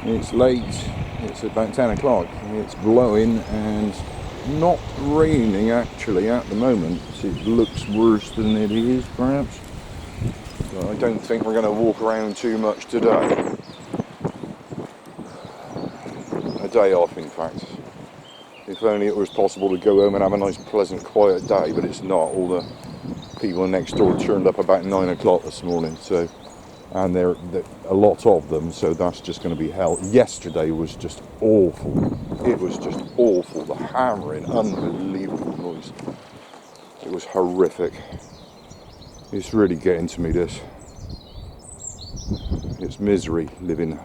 It's late, it's about 10 o'clock, it's blowing and not raining actually at the moment. It looks worse than it is perhaps, but I don't think we're going to walk around too much today. A day off in fact. If only it was possible to go home and have a nice pleasant quiet day, but it's not. All the people next door turned up about 9 o'clock this morning, so, and there a lot of them, so that's just going to be hell. Yesterday was just awful. It was just awful. The hammering, unbelievable noise. It was horrific. It's really getting to me, this. It's misery living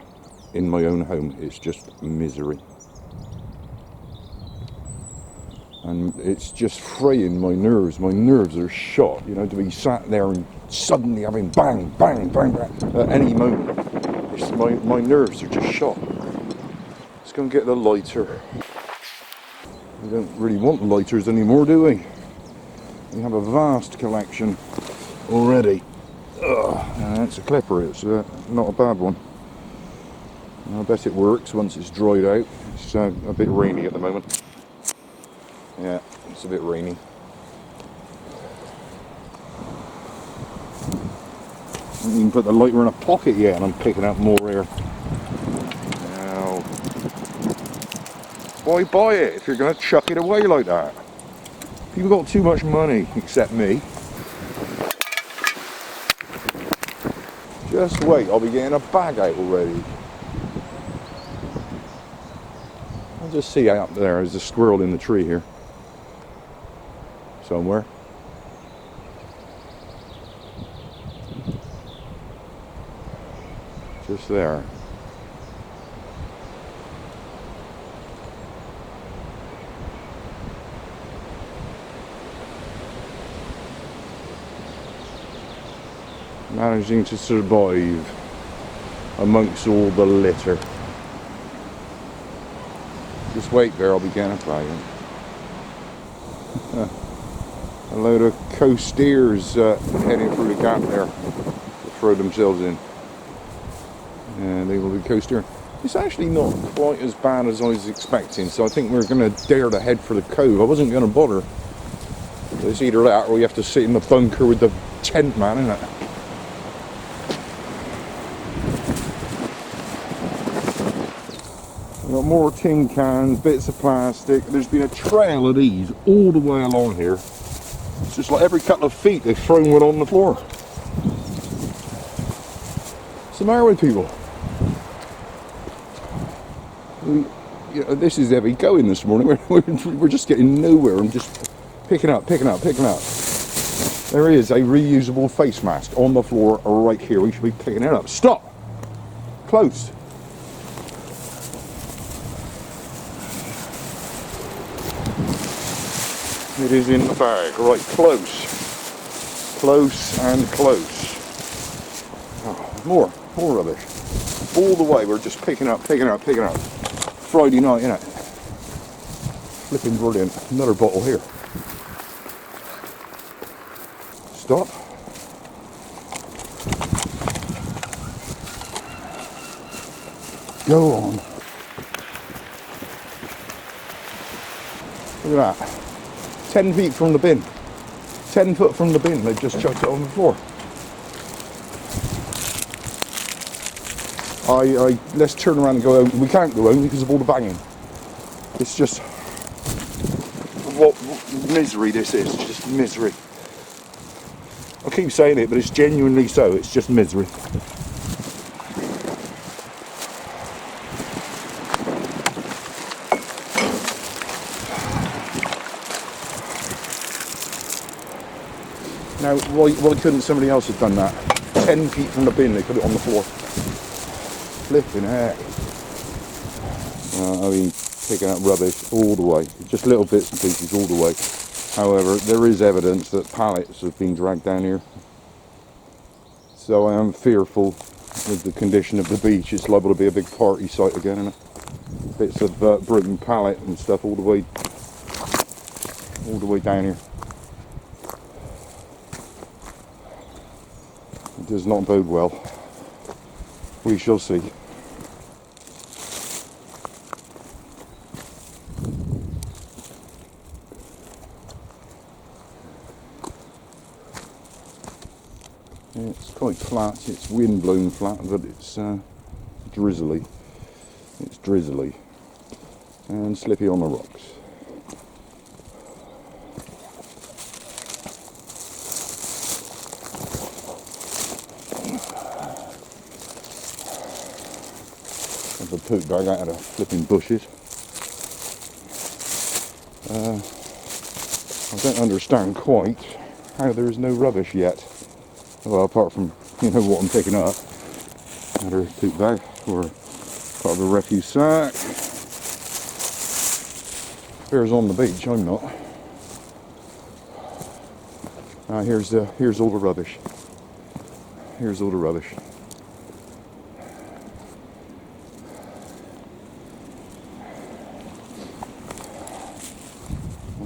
in my own home. It's just misery. And it's just fraying my nerves. My nerves are shot, you know, to be sat there and suddenly having bang, bang, bang, bang at any moment. It's my nerves are just shot. Let's go and get the lighter. We don't really want lighters anymore, do we? We have a vast collection already. And it's a clipper, it's not a bad one. I bet it works once it's dried out. It's a bit rainy at the moment. Yeah, it's a bit rainy. I haven't even put the lighter in a pocket yet and I'm picking up more air. Now, why buy it if you're going to chuck it away like that? People got too much money, except me. Just wait, I'll be getting a bag out already. I'll just see out there, there's a squirrel in the tree here. Somewhere. Just there. Managing to survive amongst all the litter. Just wait there, I'll be getting a bag. A load of coasters heading through the gap there to throw themselves in. And they will be coaster. It's actually not quite as bad as I was expecting, so I think we're going to dare to head for the cove. I wasn't going to bother. It's either that or you have to sit in the bunker with the tent man, isn't it? We've got more tin cans, bits of plastic. There's been a trail of these all the way along here. It's just like every couple of feet they've thrown one on the floor. What's the matter with people? You know, this is heavy going this morning. We're just getting nowhere and just picking up. There is a reusable face mask on the floor right here. We should be picking it up. Stop! Close. It is in the bag. Right, close and close. Oh, more rubbish. All the way we're just picking up. Friday night, innit? Flipping brilliant. Another bottle here. Stop. Go on. Look at that. 10 feet from the bin. 10 foot from the bin, they've just chucked it on the floor. Let's turn around and go home. We can't go home because of all the banging. It's just what misery this is. It's just misery. I keep saying it, but it's genuinely so. It's just misery. Now, why couldn't somebody else have done that? 10 feet from the bin, they put it on the floor. Flipping heck. I mean, picking up rubbish all the way. Just little bits and pieces all the way. However, there is evidence that pallets have been dragged down here. So I am fearful with the condition of the beach. It's liable to be a big party site again, isn't it? Bits of broken pallet and stuff all the way down here. It does not bode well. We shall see. quite flat. It's wind blown flat, but it's drizzly. It's drizzly and slippy on the rocks. There's a poop bag out of the flipping bushes. I don't understand quite how there is no rubbish yet. Well, apart from, you know, what I'm picking up. Another poop bag or part of a refuse sack. Bear's on the beach, I'm not. Here's all the rubbish. Here's all the rubbish.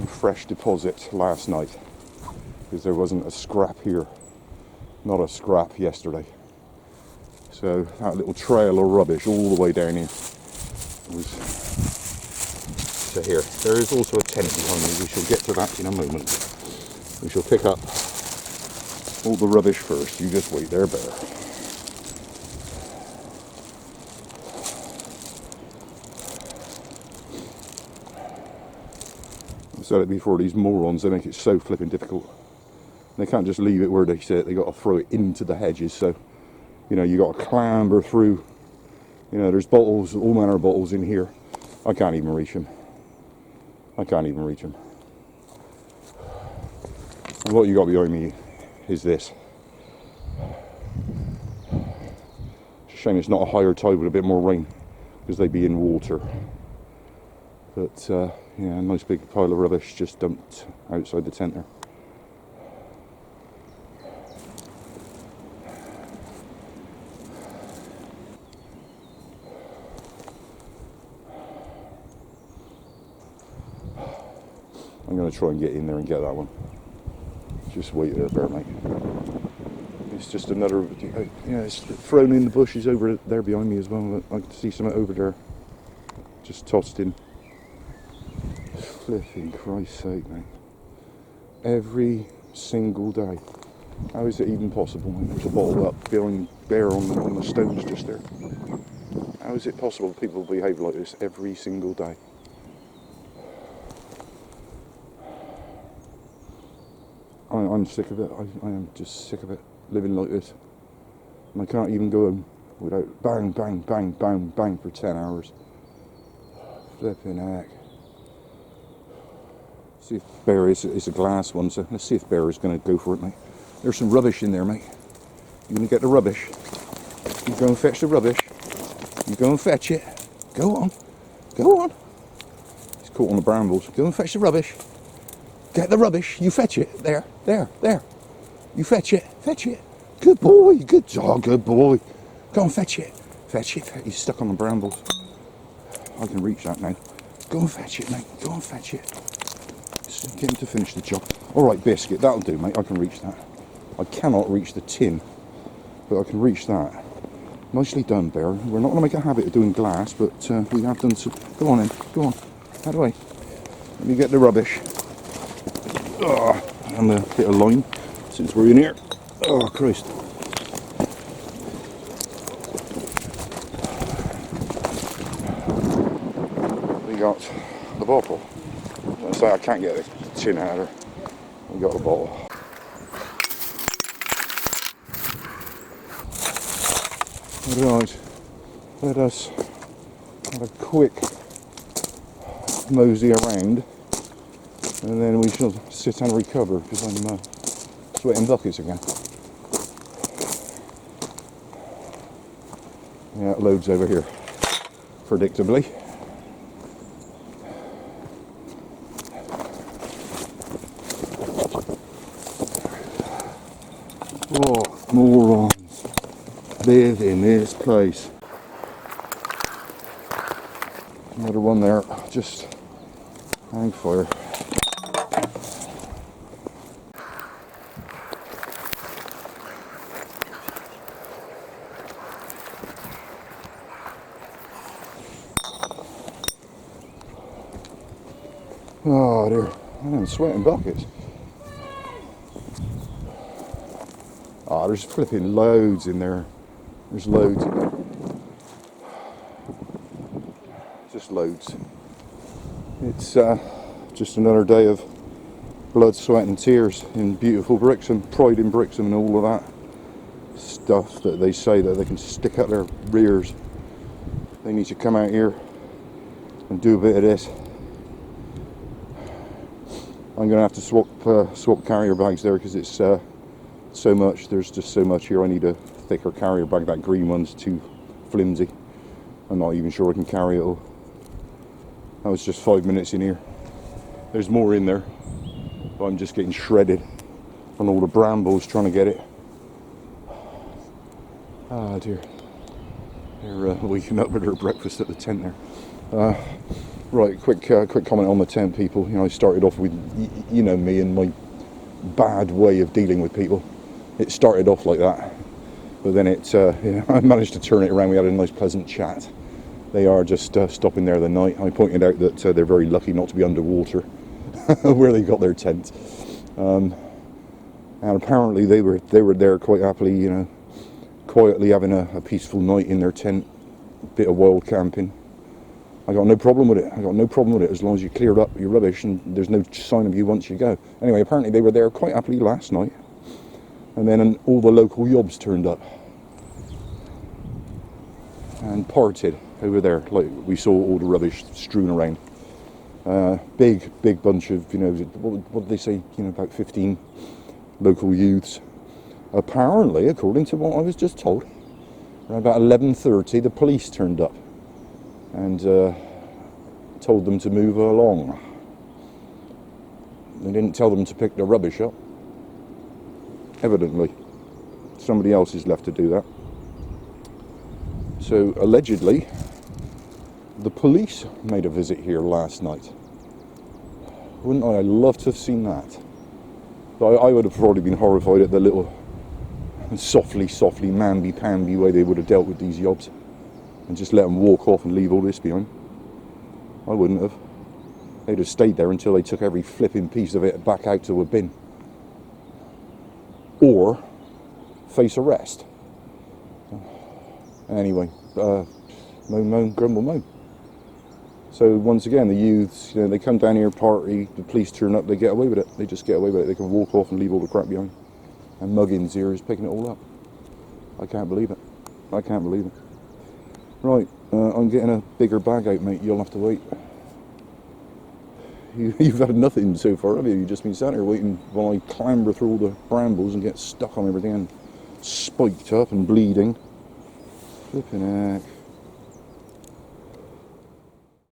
Fresh deposit last night because there wasn't a scrap here, not a scrap yesterday. So that little trail of rubbish all the way down here was to here. There is also a tent behind me. We shall get to that in a moment. We shall pick up all the rubbish first. You just wait there, Bear. I've said it before, these morons, they make it so flipping difficult. They can't just leave it where they sit, they got to throw it into the hedges, so, you know, you got to clamber through, you know, there's bottles, all manner of bottles in here. I can't even reach them. I can't even reach them. And what you got behind me is this. It's a shame it's not a higher tide with a bit more rain, because they'd be in water. But, yeah, a nice big pile of rubbish just dumped outside the tent there. I'm going to try and get in there and get that one. Just wait there, Bear, mate. It's just another, yeah, it's thrown in the bushes over there behind me as well. I can see something over there. Just tossed in. Flipping Christ's sake, mate. Every single day. How is it even possible, mate? There's a bottle up behind Bear on the stones just there. How is it possible people behave like this every single day? I'm sick of it. I am just sick of it, living like this. And I can't even go home without bang, bang, bang, bang, bang for 10 hours. Flipping heck. See if Bear is a glass one, so let's see if Bear is going to go for it, mate. There's some rubbish in there, mate. You going to get the rubbish? You go and fetch the rubbish. You go and fetch it. Go on. Go on. He's caught on the brambles. Go and fetch the rubbish. Get the rubbish. You fetch it. There. You fetch it. Fetch it. Good boy. Good dog. Good boy. Go and fetch it. Fetch it. He's stuck on the brambles. I can reach that now. Go and fetch it, mate. Go and fetch it. Just get him to finish the job. Alright, biscuit. That'll do, mate. I can reach that. I cannot reach the tin, but I can reach that. Nicely done, Bear. We're not going to make a habit of doing glass, but we have done some. Go on in. Go on. How do I? Let me get the rubbish. And a bit of line, since we're in here. Oh, Christ. We got the bottle. I say I can't get the tin out of her. We got the bottle. Right, let us have a quick mosey around, and then we shall sit and recover, because I'm sweating buckets again. Yeah, loads over here, predictably. Oh, morons live in this place. Another one there, just hang fire. Oh dear, I'm sweating buckets. Ah, there's flipping loads in there. There's loads in there. Just loads. It's just another day of blood, sweat and tears in beautiful Brixham, pride in Brixham and all of that stuff that they say that they can stick up their rears. They need to come out here and do a bit of this. I'm going to have to swap carrier bags there because it's so much. There's just so much here. I need a thicker carrier bag. That green one's too flimsy. I'm not even sure I can carry it all. That was just 5 minutes in here. There's more in there, but I'm just getting shredded on all the brambles trying to get it. Ah dear. They're waking up with their breakfast at the tent there. Right, quick comment on the tent, people. You know, I started off with, you know me and my bad way of dealing with people. It started off like that, but then I managed to turn it around. We had a nice pleasant chat. They are just stopping there the night. I pointed out that they're very lucky not to be underwater where they got their tent, and apparently they were there quite happily, you know, quietly having a peaceful night in their tent, bit of wild camping. I got no problem with it. I got no problem with it as long as you cleared up your rubbish and there's no sign of you once you go. Anyway, apparently they were there quite happily last night, and then all the local yobs turned up and parted over there. Like, we saw all the rubbish strewn around. Big bunch of, you know, what did they say? You know, about 15 local youths. Apparently, according to what I was just told, around about 11:30, the police turned up and told them to move along. They didn't tell them to pick the rubbish up. Evidently, somebody else is left to do that. So, allegedly, the police made a visit here last night. Wouldn't I love to have seen that? But I would have probably been horrified at the little softly, mamby-pamby way they would have dealt with these yobs and just let them walk off and leave all this behind. I wouldn't have. They'd have stayed there until they took every flipping piece of it back out to a bin. Or face arrest. Anyway, moan, grumble, moan. So once again, the youths, you know, they come down here, party, the police turn up, they get away with it. They just get away with it. They can walk off and leave all the crap behind. And Muggins here is picking it all up. I can't believe it. I can't believe it. Right, I'm getting a bigger bag out, mate. You'll have to wait. You've had nothing so far, have you? You've just been sat here waiting while I clamber through all the brambles and get stuck on everything and spiked up and bleeding. Flipping heck.